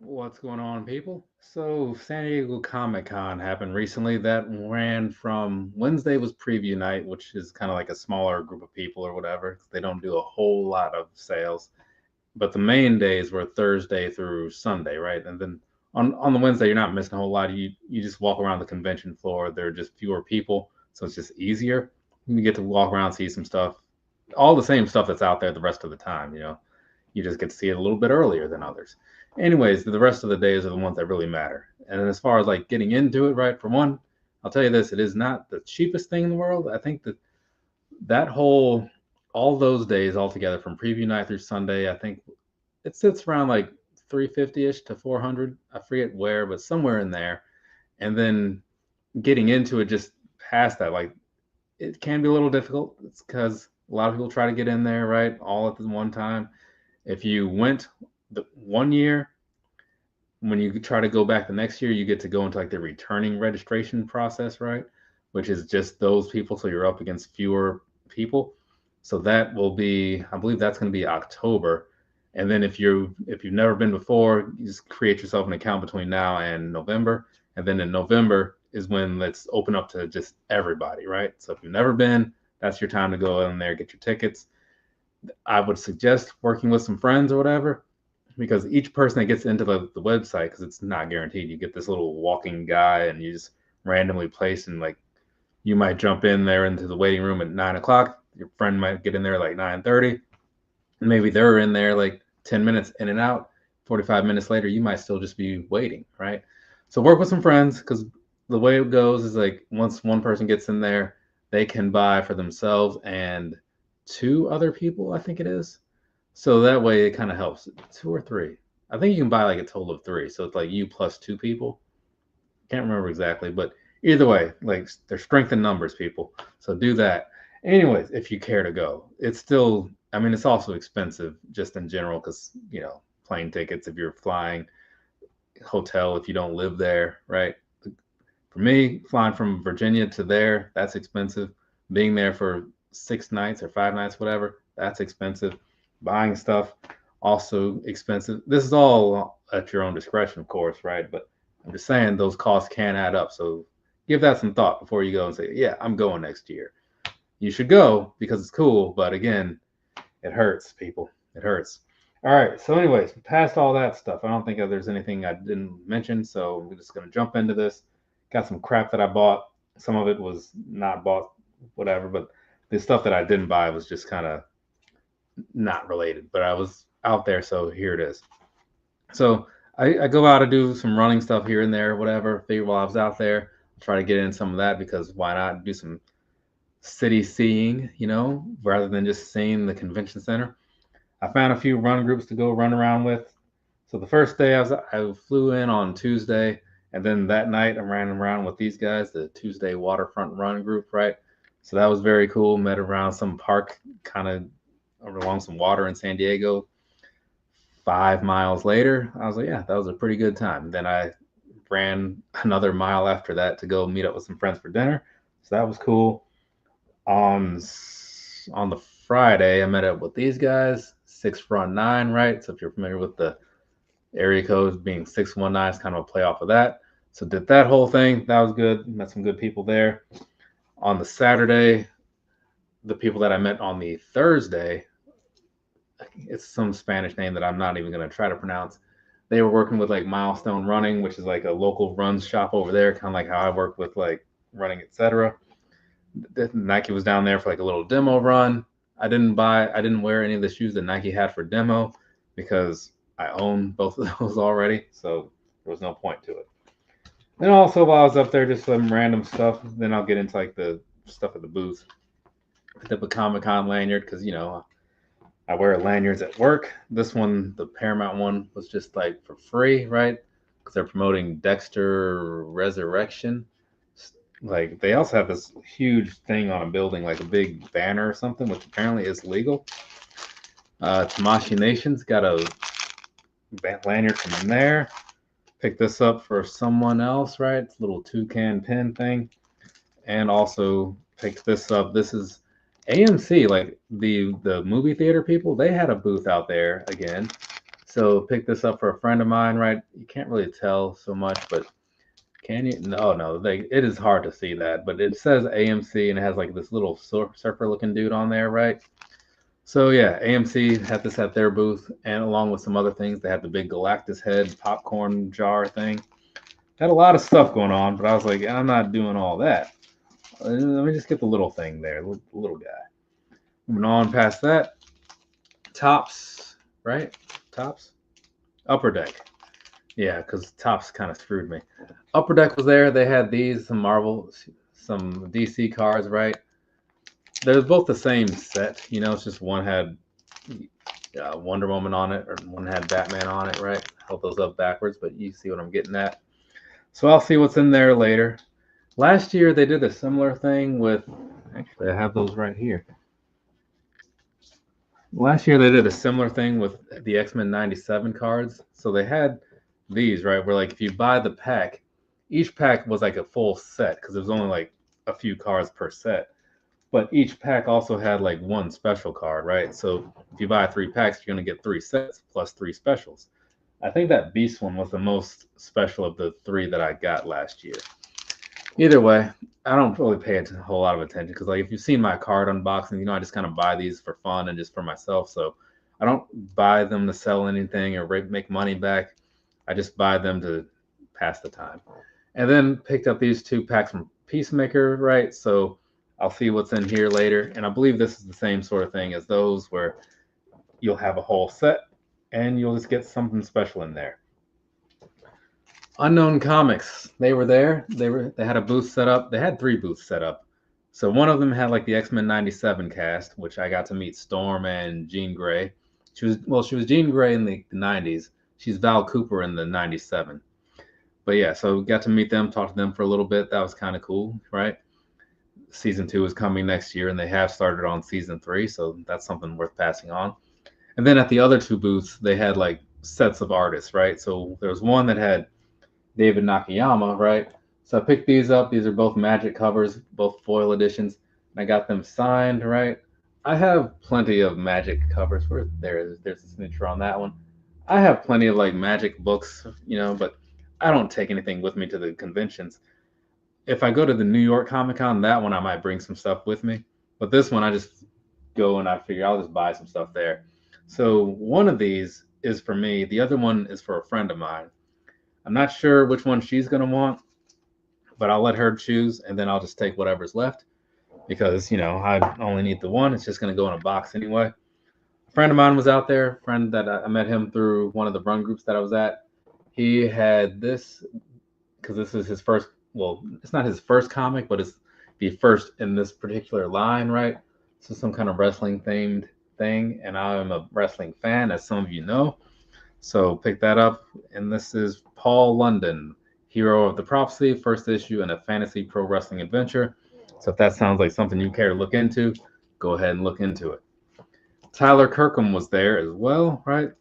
What's going on, people? So, San Diego Comic Con happened recently. That ran from Wednesday was preview night, which is kind of like a smaller group of people or whatever. They don't do a whole lot of sales, but the main days were Thursday through Sunday, right? And then on the Wednesday, you're not missing a whole lot. You just walk around the convention floor. There are just fewer people, so it's just easier. You get to walk around, see some stuff, all the same stuff that's out there the rest of the time. You just get to see it a little bit earlier than others. Anyways, the rest of the days are the ones that really matter. And as far as like getting into it, right? For one, I'll tell you this: it is not the cheapest thing in the world. I think that whole all those days altogether from preview night through Sunday, I think it sits around like 350 ish to 400. I forget where, but somewhere in there. And then getting into it just past that, like it can be a little difficult. It's because a lot of people try to get in there, right, all at the one time. If you went the 1 year, when you try to go back the next year, you get to go into like the returning registration process, right? Which is just those people. So you're up against fewer people. So that will be, I believe that's going to be October. And then if you've never been before, you just create yourself an account between now and November. And then in November is when let's open up to just everybody, right? So if you've never been, that's your time to go in there, get your tickets. I would suggest working with some friends or whatever, because each person that gets into the website, because it's not guaranteed, you get this little walking guy and you just randomly place, and like you might jump in there into the waiting room at 9 o'clock. Your friend might get in there like 9:30, and maybe they're in there like 10 minutes in and out. 45 minutes later, you might still just be waiting, right? So work with some friends, because the way it goes is like once one person gets in there, they can buy for themselves and two other people, I think it is. So that way it kind of helps. Two or three. I think you can buy like a total of three. So it's like you plus two people. Can't remember exactly, but either way, like there's strength in numbers, people. So do that. Anyways, if you care to go, it's still, I mean, it's also expensive just in general because, plane tickets if you're flying, hotel if you don't live there, right? For me, flying from Virginia to there, that's expensive. Being there for 6 nights or 5 nights, whatever, that's expensive. Buying stuff, also expensive. This is all at your own discretion, of course, right? But I'm just saying those costs can add up. So give that some thought before you go and say, yeah, I'm going next year. You should go because it's cool. But again, it hurts, people. It hurts. All right. So, anyways, past all that stuff, I don't think there's anything I didn't mention. So, we're just going to jump into this. Got some crap that I bought. Some of it was not bought, whatever. But the stuff that I didn't buy was just kind of not related. But I was out there. So, here it is. So, I go out to do some running stuff here and there, whatever. Figure while I was out there, I'll try to get in some of that because why not do some city seeing, rather than just seeing the convention center. I found a few run groups to go run around with. So the first day I flew in on Tuesday, and then that night I ran around with these guys, the Tuesday waterfront run group, right? So that was very cool. Met around some park, kind of along some water in San Diego. 5 miles later, I was like, yeah, that was a pretty good time. Then I ran another mile after that to go meet up with some friends for dinner. So that was cool. On on the Friday, I met up with these guys, 619, right? So if you're familiar with the area codes being 619, it's kind of a play off of that. So did that whole thing. That was good. Met some good people there. On the Saturday, the people that I met on the Thursday, it's some Spanish name that I'm not even going to try to pronounce. They were working with like Milestone Running, which is like a local runs shop over there, kind of like how I work with like running, etc. Nike was down there for like a little demo run. I didn't wear any of the shoes that Nike had for demo because I own both of those already, so there was no point to it. And also while I was up there, just some random stuff. Then I'll get into like the stuff at the booth. Picked up a Comic Con lanyard because I wear lanyards at work. This one, the Paramount one, was just like for free, right? Because they're promoting Dexter Resurrection. Like they also have this huge thing on a building, like a big banner or something, which apparently is legal. Tamashi Nation's got a lanyard from there. Picked this up for someone else, right? It's a little toucan pin thing. And also picked this up. This is AMC, like the movie theater people. They had a booth out there again. So pick this up for a friend of mine, right? You can't really tell so much, but can you? No, no, it is hard to see that, but it says AMC and it has like this little surfer looking dude on there, right? So yeah, AMC had this at their booth, and along with some other things, they had the big Galactus head popcorn jar thing. Had a lot of stuff going on, but I was like, I'm not doing all that. Let me just get the little thing there, the little guy. Moving on past that, Tops, right? Tops, Upper Deck. Yeah, because Tops kind of screwed me. Upper Deck was there. They had these, some Marvel, some DC cards, right? They're both the same set. It's just one had Wonder Woman on it, or one had Batman on it, right? Held those up backwards, but you see what I'm getting at. So I'll see what's in there later. Last year they did a similar thing with. Actually, I have those right here. Last year they did a similar thing with the X-Men 97 cards. So they had these, right, where like if you buy the pack, each pack was like a full set because there was only like a few cards per set. But each pack also had like one special card, right? So if you buy 3 packs, you're going to get 3 sets plus 3 specials. I think that Beast one was the most special of the 3 that I got last year. Either way, I don't really pay a whole lot of attention because, like, if you've seen my card unboxing, I just kind of buy these for fun and just for myself. So I don't buy them to sell anything or make money back. I just buy them to pass the time. And then picked up these 2 packs from Peacemaker, right? So I'll see what's in here later. And I believe this is the same sort of thing as those where you'll have a whole set and you'll just get something special in there. Unknown Comics, they were there. They had a booth set up. They had 3 booths set up. So one of them had like the X-Men 97 cast, which I got to meet Storm and Jean Grey. She was Jean Grey in the 90s. She's Val Cooper in the 97. But yeah, so got to meet them, talk to them for a little bit. That was kind of cool, right? Season 2 is coming next year, and they have started on season 3, so that's something worth passing on. And then at the other 2 booths, they had like sets of artists, right? So there was one that had David Nakayama, right? So I picked these up. These are both Magic covers, both foil editions. And I got them signed, right? I have plenty of Magic covers. There's a signature on that one. I have plenty of like Magic books, but I don't take anything with me to the conventions. If I go to the New York Comic Con, that one I might bring some stuff with me. But this one I just go and I figure I'll just buy some stuff there. So one of these is for me. The other one is for a friend of mine. I'm not sure which one she's going to want, but I'll let her choose, and then I'll just take whatever's left because, I only need the one. It's just going to go in a box anyway. A friend of mine was out there, friend that I met him through one of the run groups that I was at. He had this because this is his first, well, it's not his first comic, but it's the first in this particular line, right? So some kind of wrestling themed thing, and I'm a wrestling fan, as some of you know. So pick that up, and this is Paul London, Hero of the Prophecy, first issue in a fantasy pro wrestling adventure. So if that sounds like something you care to look into, go ahead and look into it. Tyler Kirkham was there as well, right?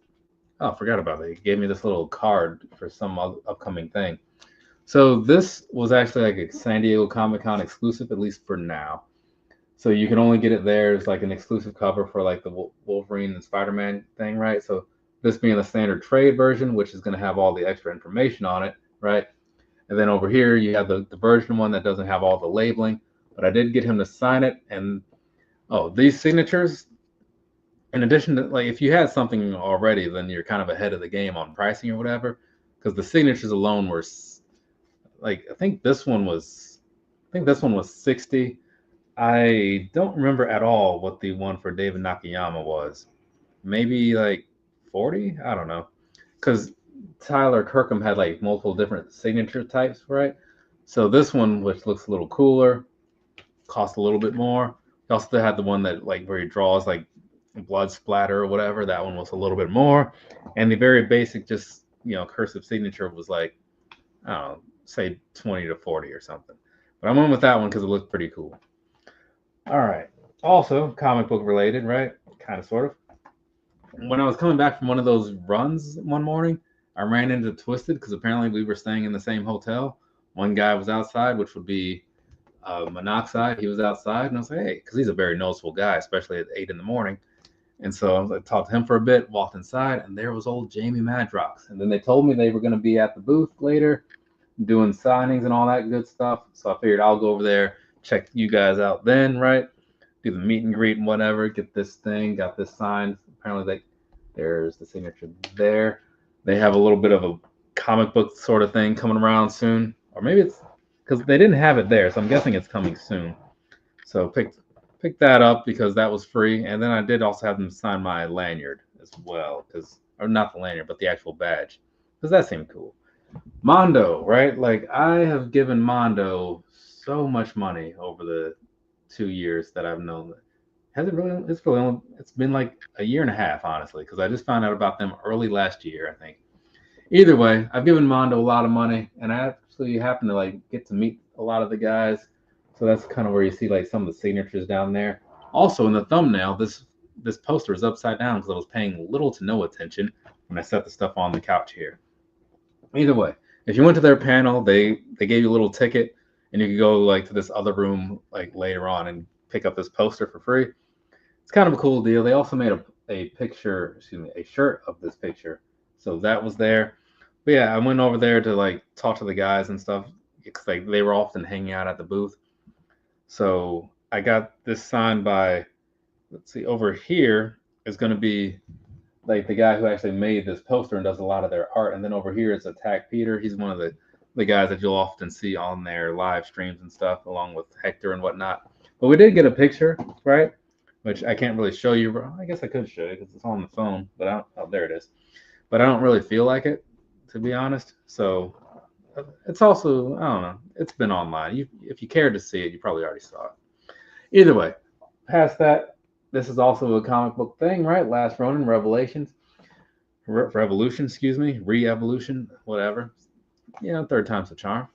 Oh, I forgot about that. He gave me this little card for some upcoming thing. So this was actually like a San Diego Comic-Con exclusive, at least for now. So you can only get it there. It's like an exclusive cover for like the Wolverine and Spider-Man thing, right? So this being the standard trade version, which is going to have all the extra information on it, right? And then over here, you have the version one that doesn't have all the labeling. But I did get him to sign it. And, these signatures, in addition to, like, if you had something already, then you're kind of ahead of the game on pricing or whatever. Because the signatures alone were, like, I think this one was 60. I don't remember at all what the one for David Nakayama was. Maybe like 40? I don't know. Because Tyler Kirkham had like multiple different signature types, right? So this one, which looks a little cooler, cost a little bit more. He also had the one that like where he draws like blood splatter or whatever. That one was a little bit more. And the very basic, just cursive signature was like, I don't know, say 20 to 40 or something. But I went with that one because it looked pretty cool. All right. Also, comic book related, right? Kind of, sort of. When I was coming back from one of those runs one morning, I ran into Twisted because apparently we were staying in the same hotel. One guy was outside, which would be Monoxide. He was outside, and I was like, hey, because he's a very noticeable guy, especially at 8 in the morning. And so I talked to him for a bit, walked inside, and there was old Jamie Madrox. And then they told me they were going to be at the booth later doing signings and all that good stuff. So I figured I'll go over there, check you guys out then, right? Do the meet and greet and whatever, get this thing, got this signed. Apparently there's the signature there. They have a little bit of a comic book sort of thing coming around soon. Or maybe it's because they didn't have it there, so I'm guessing it's coming soon. So picked that up because that was free. And then I did also have them sign my lanyard as well, or not the lanyard, but the actual badge, because that seemed cool. Mondo, right? Like I have given Mondo so much money over the 2 years that I've known them. Has it really? It's been like a year and a half, honestly, because I just found out about them early last year, I think. Either way, I've given Mondo a lot of money, and I actually happen to like get to meet a lot of the guys. So that's kind of where you see like some of the signatures down there. Also in the thumbnail, this poster is upside down because I was paying little to no attention when I set the stuff on the couch here. Either way, if you went to their panel, they gave you a little ticket, and you could go like to this other room like later on and pick up this poster for free. It's kind of a cool deal. They also made a picture, a shirt of this picture, so that was there. But yeah, I went over there to like talk to the guys and stuff because like they were often hanging out at the booth. So I got this signed by, let's see, over here is going to be like the guy who actually made this poster and does a lot of their art. And then over here is Attack Peter. He's one of the guys that you'll often see on their live streams and stuff, along with Hector and whatnot. But we did get a picture, right? Which I can't really show you. I guess I could show you because it's on the phone, but there it is. But I don't really feel like it, to be honest. So it's also, I don't know, it's been online. If you cared to see it, you probably already saw it. Either way, past that, this is also a comic book thing, right? Last Ronin, Revolution, Re-Evolution, whatever. Third time's the charm.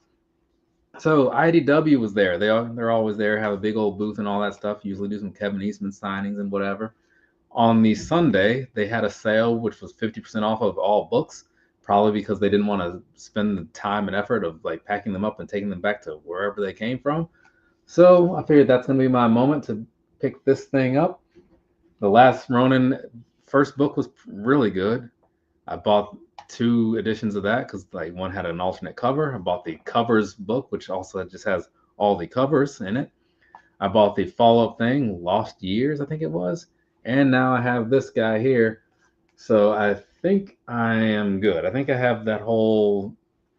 So IDW was there. They're always there, have a big old booth and all that stuff. Usually do some Kevin Eastman signings and whatever. On the Sunday, they had a sale which was 50% off of all books, probably because they didn't want to spend the time and effort of like packing them up and taking them back to wherever they came from. So I figured that's going to be my moment to pick this thing up. The Last Ronin first book was really good. I bought 2 editions of that because like one had an alternate cover. I bought the covers book, which also just has all the covers in it. I bought the follow-up thing, Lost Years, I think it was. And now I have this guy here. So I think I am good. I think I have that whole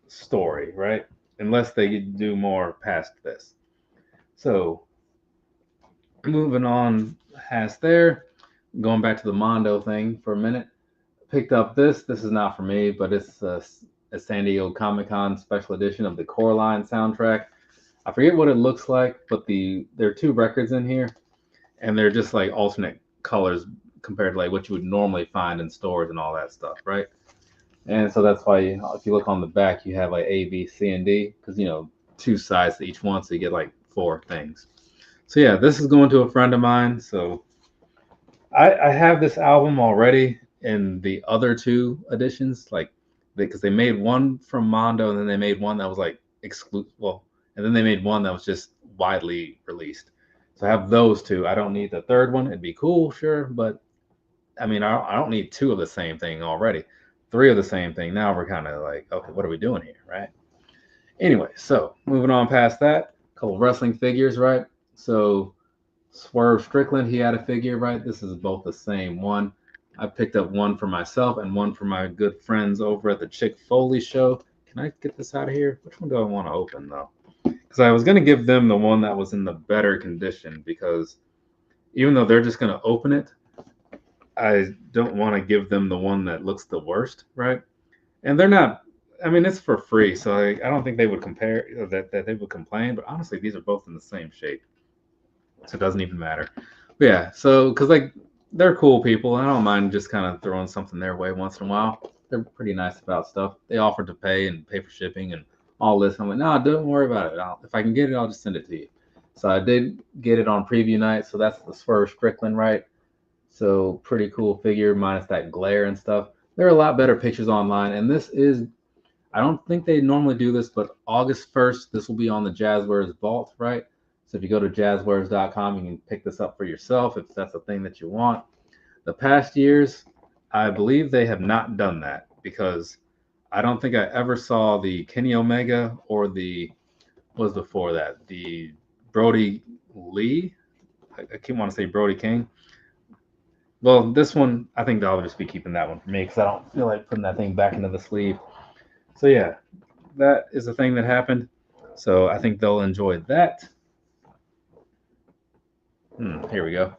story, right? Unless they do more past this. So moving on past there, going back to the Mondo thing for a minute. Picked up this. This is not for me, but it's a San Diego Comic-Con special edition of the Coraline soundtrack. I forget what it looks like, but there are 2 records in here, and they're just like alternate colors compared to like what you would normally find in stores and all that stuff, right? And so that's why if you look on the back, you have like A, B, C, and D, because 2 sides to each one, so you get like 4 things. So yeah, this is going to a friend of mine. So I have this album already in the other 2 editions, like because they made one from Mondo, and then they made one that was like exclusive. Well, and then they made one that was just widely released. So I have those 2. I don't need the third one. It'd be cool, sure, but I mean, I don't need 2 of the same thing already. 3 of the same thing. Now we're kind of like, okay, what are we doing here, right? Anyway, so moving on past that, a couple of wrestling figures, right? So Swerve Strickland, he had a figure, right? This is both the same one. I picked up one for myself and one for my good friends over at the Chick Foley show. Can I get this out of here? Which one do I want to open, though? Because I was going to give them the one that was in the better condition, because even though they're just going to open it, I don't want to give them the one that looks the worst, right? And they're not, I mean, it's for free, so I don't think they would compare, that they would complain, but honestly, these are both in the same shape, so it doesn't even matter. But yeah, so, because like, they're cool people. I don't mind just kind of throwing something their way once in a while. They're pretty nice about stuff. They offered to pay for shipping and all this. I'm like, no, don't worry about it. If I can get it, I'll just send it to you. So I did get it on preview night. So that's the Swerve Strickland, right? So pretty cool figure, minus that glare and stuff. There are a lot better pictures online. And this is, I don't think they normally do this, but August 1st, this will be on the Jazzwares Vault, right? So if you go to jazzwares.com, you can pick this up for yourself if that's a thing that you want. The past years, I believe they have not done that because I don't think I ever saw the Kenny Omega or the what was before that, the Brody Lee. I keep want to say Brody King. Well, this one I think they'll just be keeping that one for me because I don't feel like putting that thing back into the sleeve. So yeah, that is a thing that happened. So I think they'll enjoy that. Here we go.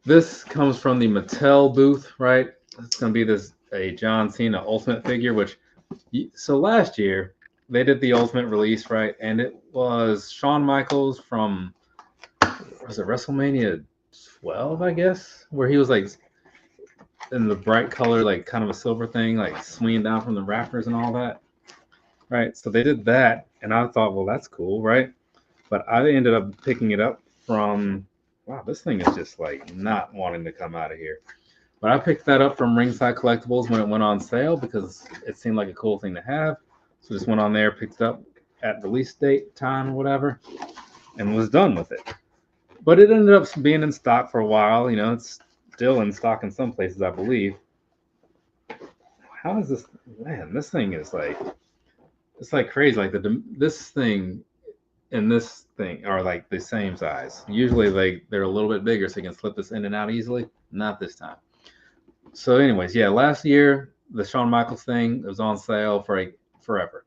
This comes from the Mattel booth, right? It's going to be this a John Cena Ultimate figure, which so last year they did the Ultimate release, right? And it was Shawn Michaels from was it WrestleMania 12, I guess, where he was like in the bright color, like kind of a silver thing, like swinging down from the rafters and all that, right? So they did that, and I thought, well, that's cool, right? But I ended up picking it up from wow, this thing is just like not wanting to come out of here. But I picked that up from Ringside Collectibles when it went on sale because it seemed like a cool thing to have. So just went on there, picked it up at release date time or whatever, and was done with it. But it ended up being in stock for a while. You know, it's still in stock in some places, I believe. How is this? Man, this thing is like it's like crazy. Like this thing and this thing are like the same size. Usually they're a little bit bigger so you can slip this in and out easily. Not this time. So, anyways, yeah, last year the Shawn Michaels thing was on sale for forever.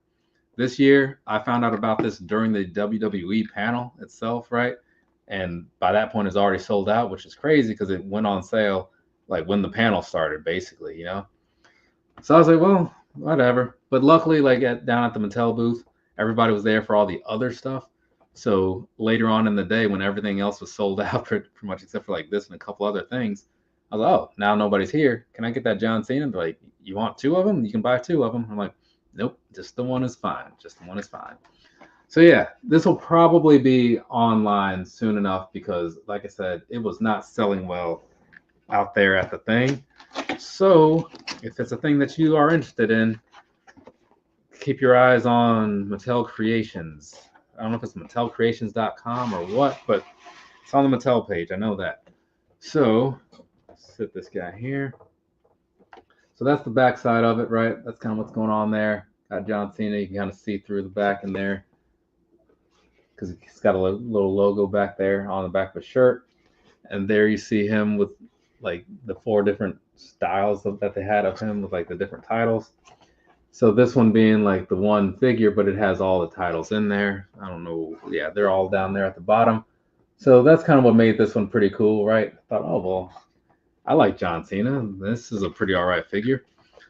This year, I found out about this during the WWE panel itself, right? And by that point, it's already sold out, which is crazy because it went on sale like when the panel started, basically, you know. So I was like, well, whatever. But luckily, like down at the Mattel booth, everybody was there for all the other stuff. So later on in the day, when everything else was sold out, pretty much except for like this and a couple other things, I was like, oh, now nobody's here. Can I get that John Cena? They're like, you want two of them? You can buy two of them. I'm like, nope, just the one is fine. Just the one is fine. So yeah, this will probably be online soon enough because, like I said, it was not selling well out there at the thing. So if it's a thing that you are interested in, keep your eyes on Mattel Creations. I don't know if it's MattelCreations.com or what, but it's on the Mattel page. I know that. So sit this guy here. So that's the back side of it, right? That's kind of what's going on there. Got John Cena. You can kind of see through the back in there because he's got a little logo back there on the back of his shirt. And there you see him with like the 4 different styles that they had of him with like the different titles. So this one being like the one figure, but it has all the titles in there. I don't know. Yeah, they're all down there at the bottom. So that's kind of what made this one pretty cool, right? I thought, oh, well, I like John Cena. This is a pretty all right figure.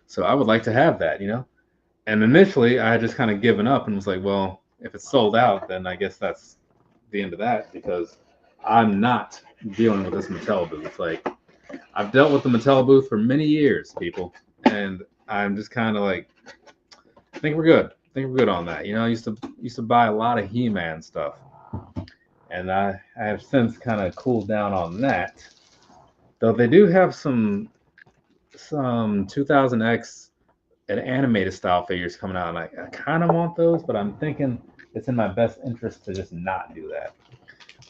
So I would like to have that, you know? And initially, I had just kind of given up and was like, well, if it's sold out, then I guess that's the end of that because I'm not dealing with this Mattel booth. Like, I've dealt with the Mattel booth for many years, people. And I'm just kind of like, I think we're good. I think we're good on that. You know, I used to buy a lot of He-Man stuff. And I have since kind of cooled down on that. Though they do have some 2000X and animated style figures coming out, and I kind of want those, but I'm thinking it's in my best interest to just not do that.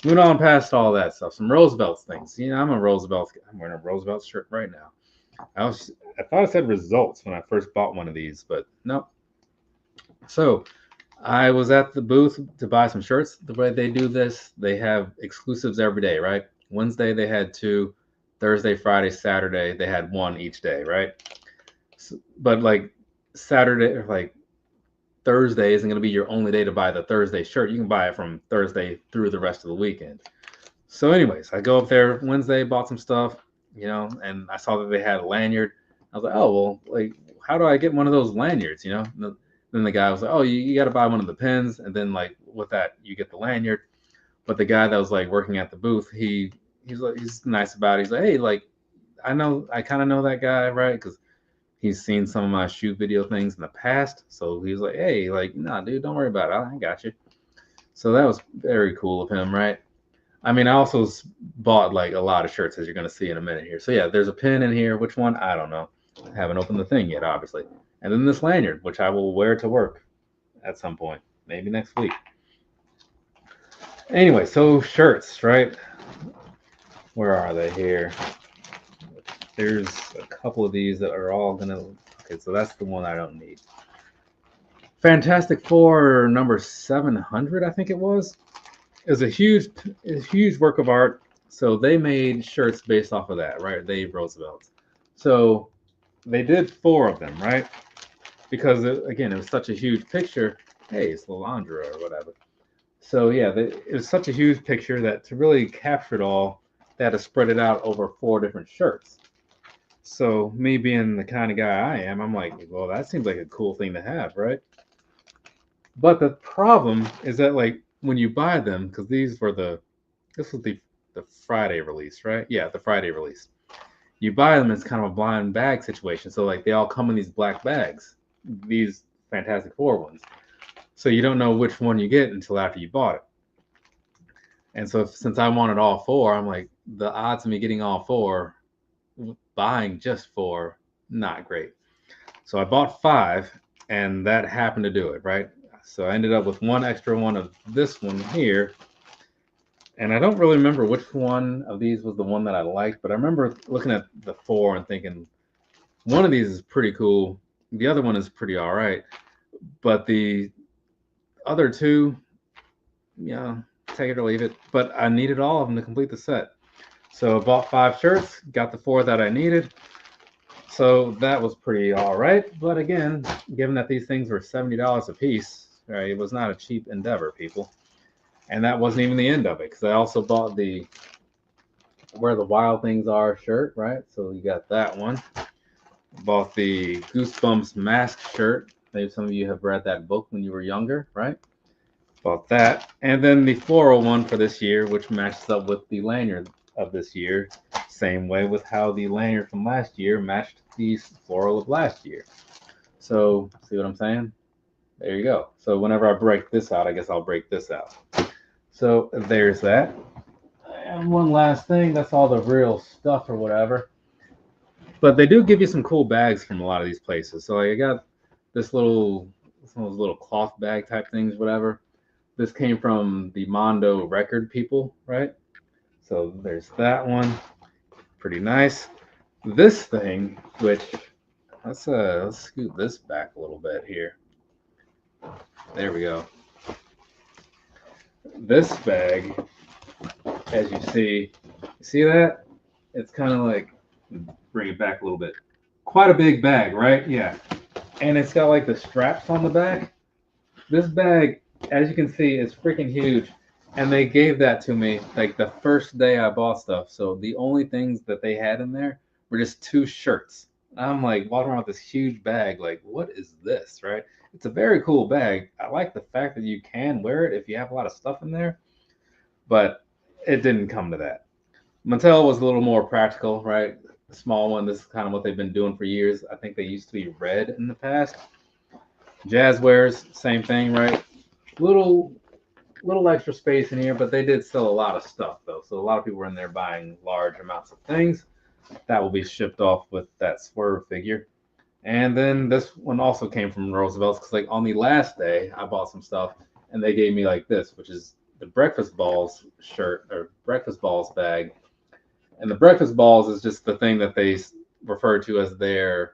Moving on past all that stuff, some Roosevelt things. You know, I'm wearing a Roosevelt shirt right now. I thought it said results when I first bought one of these, but no. So I was at the booth to buy some shirts. The way they do this, they have exclusives every day, right? Wednesday they had 2, Thursday, Friday, Saturday they had 1 each day, right? So, but like Saturday or like Thursday isn't going to be your only day to buy the Thursday shirt. You can buy it from Thursday through the rest of the weekend. So anyways, I go up there Wednesday, bought some stuff, you know, and I saw that they had a lanyard. I was like, oh, well, like, how do I get one of those lanyards, you know? Then the guy was like, oh, you got to buy one of the pins. And then like with that, you get the lanyard. But the guy that was like working at the booth, he's nice about it. He's like, hey, like, I kind of know that guy, right? Because he's seen some of my shoot video things in the past. So he's like, hey, like, nah, dude, don't worry about it. I got you. So that was very cool of him, right? I mean, I also bought like a lot of shirts, as you're going to see in a minute here. So yeah, there's a pin in here. Which one? I don't know. I haven't opened the thing yet, obviously. And then this lanyard, which I will wear to work at some point, maybe next week. Anyway, so shirts, right? Where are they here? there's a couple of these that are all gonna. Okay, so that's the one I don't need. Fantastic Four number 700, I think it was. It was a huge work of art. So they made shirts based off of that, right? Dave Roosevelt's. So they did 4 of them, right? Because again, it was such a huge picture. Hey, it's Lalandra or whatever. So yeah, it was such a huge picture that to really capture it all, they had to spread it out over 4 different shirts. So me being the kind of guy I am, I'm like, well, that seems like a cool thing to have, right? But the problem is that like when you buy them, because this was the Friday release, right? Yeah, the Friday release. You buy them, it's kind of a blind bag situation. So like they all come in these black bags, these Fantastic Four ones. So you don't know which one you get until after you bought it. And so since I wanted all 4, I'm like, the odds of me getting all 4, buying just 4, not great. So I bought 5, and that happened to do it, right? So I ended up with one extra one of this one here. And I don't really remember which one of these was the one that I liked, but I remember looking at the 4 and thinking, one of these is pretty cool. The other one is pretty all right. But the other 2, yeah, take it or leave it. But I needed all of them to complete the set. So I bought 5 shirts, got the 4 that I needed. So that was pretty all right. But again, given that these things were $70 a piece, right, it was not a cheap endeavor, people. And that wasn't even the end of it, because I also bought the Where the Wild Things Are shirt, right? So you got that one. Bought the Goosebumps mask shirt. Maybe some of you have read that book when you were younger, right? Bought that. And then the floral one for this year, which matches up with the lanyard of this year. Same way with how the lanyard from last year matched the floral of last year. So, see what I'm saying? There you go. So whenever I break this out, I guess I'll break this out. So there's that. And one last thing, that's all the real stuff or whatever. But they do give you some cool bags from a lot of these places. So like I got this little, some of those little cloth bag type things, whatever. This came from the Mondo record people, right? So there's that one. Pretty nice. This thing, which let's scoot this back a little bit here. There we go. This bag, as you see that? It's kind of like, bring it back a little bit. Quite a big bag, right? Yeah. And it's got like the straps on the back. This bag, as you can see, is freaking huge. And they gave that to me like the first day I bought stuff. So the only things that they had in there were just 2 shirts. I'm like walking around with this huge bag, like, what is this, right? It's a very cool bag. I like the fact that you can wear it if you have a lot of stuff in there, but it didn't come to that. Mattel was a little more practical, right? The small one, this is kind of what they've been doing for years. I think they used to be red in the past. Jazzwares, same thing, right? Little extra space in here, but they did sell a lot of stuff though. So a lot of people were in there buying large amounts of things. That will be shipped off with that Swerve figure. And then this one also came from Roosevelt's, because like on the last day I bought some stuff and they gave me like this, which is the Breakfast Balls shirt or Breakfast Balls bag. And the Breakfast Balls is just the thing that they refer to as the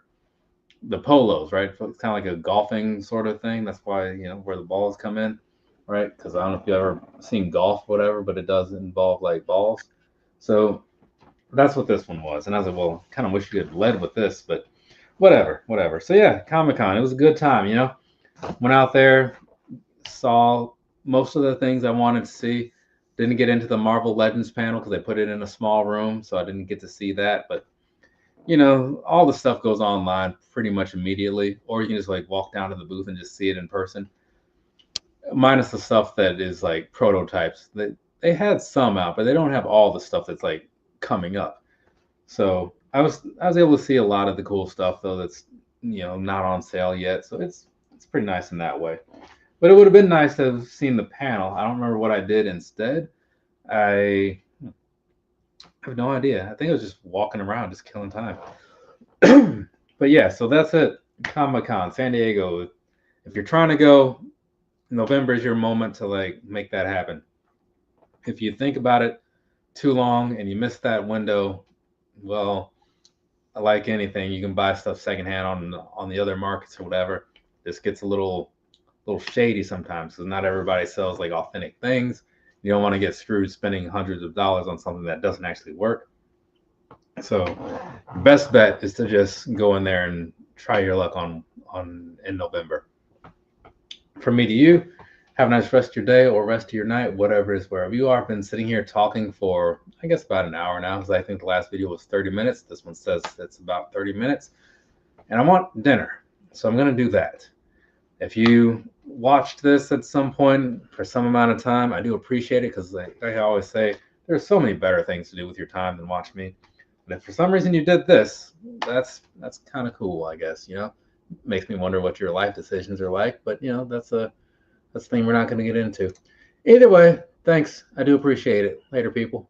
polos, right? It's kind of like a golfing sort of thing. That's why, where the balls come in, right? Because I don't know if you've ever seen golf, whatever, but it does involve like balls. So that's what this one was. And I was like, well, kind of wish you had led with this, but whatever. So yeah, Comic-Con, it was a good time, Went out there, saw most of the things I wanted to see. Didn't get into the Marvel Legends panel because they put it in a small room, so I didn't get to see that. But all the stuff goes online pretty much immediately, or you can just like walk down to the booth and just see it in person. Minus the stuff that is like prototypes. They had some out, but they don't have all the stuff that's like coming up. So I was able to see a lot of the cool stuff though that's not on sale yet. So it's pretty nice in that way. But it would have been nice to have seen the panel. I don't remember what I did instead. I have no idea. I think I was just walking around, just killing time. But yeah, so that's it. Comic-Con, San Diego. If you're trying to go, November is your moment to like make that happen. If you think about it too long and you miss that window, well, like anything, you can buy stuff secondhand on the other markets or whatever. This gets a little shady sometimes because not everybody sells like authentic things. You don't want to get screwed spending hundreds of dollars on something that doesn't actually work. So, best bet is to just go in there and try your luck on in November. From me to you, have a nice rest of your day or rest of your night, whatever it is, wherever you are. I've been sitting here talking for, I guess, about an hour now because I think the last video was 30 minutes. This one says it's about 30 minutes. And I want dinner, so I'm going to do that. If you watched this at some point for some amount of time, I do appreciate it because, like I always say, there's so many better things to do with your time than watch me. But if for some reason you did this, that's kind of cool, I guess. Makes me wonder what your life decisions are like. But that's a thing we're not going to get into. Either way, thanks. I do appreciate it. Later, people.